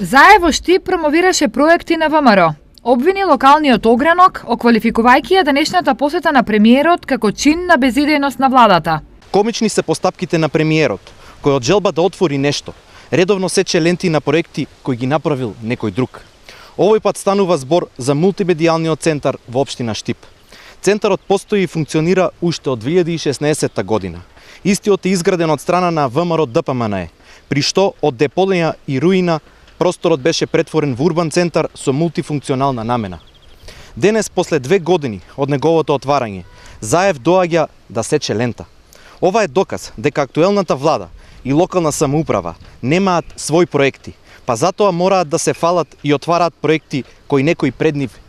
Заев во Штип промовираше проекти на ВМРО. Обвини локалниот огранок, оквалификувајќи ја денешната посета на премиерот како чин на безидејност на владата. Комични се постапките на премиерот, кој од желба да отвори нешто, редовно сече ленти на проекти кои ги направил некој друг. Овој пат станува збор за мултимедијалниот центар во општина Штип. Центарот постои и функционира уште од 2016 година. Истиот е изграден од страна на ВМРО ДПМНЕ, при што од деполија и руина просторот беше претворен во урбан центар со мултифункционална намена. Денес, после 2 години од неговото отварање, Заев доаѓа да сече лента. Ова е доказ дека актуелната влада и локална самоуправа немаат своји проекти, па затоа мораат да се фалат и отвараат проекти кои некој пред нив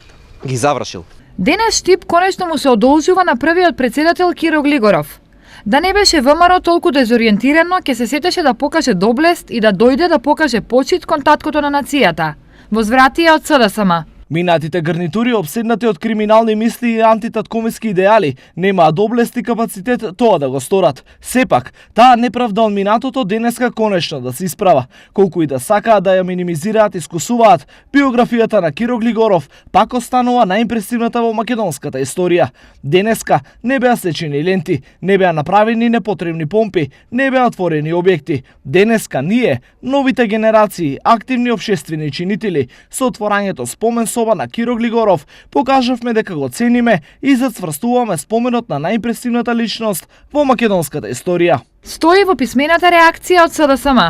ги завршил. Денес Штип конечно му се одолжува на првиот председател Киро Глигоров. Да не беше ВМРО толку дезориентирано, ќе се сетеше да покаже доблест и да дојде да покаже почит кон таткото на нацијата. Возврати ја од СДСМ. Минатите гарнитури, обседнати од криминални мисли и антитатковски идеали, немаа доблест и капацитет тоа да го сторат. Сепак, таа неправда од минатото денеска конечно да се исправа. Колку и да сакаат да ја минимизираат и скусуваат, биографијата на Киро Глигоров пак останува најимпресивната во македонската историја. Денеска не беа сечени ленти, не беа направени непотребни помпи, не беа отворени објекти. Денеска ние, новите генерации, активни општествени чинители, со отворањето спомен соба на Киро Глигоров, покажавме дека го цениме и зацврстуваме споменот на најимпресивната личност во македонската историја. Стои во писмената реакција од СДСМ.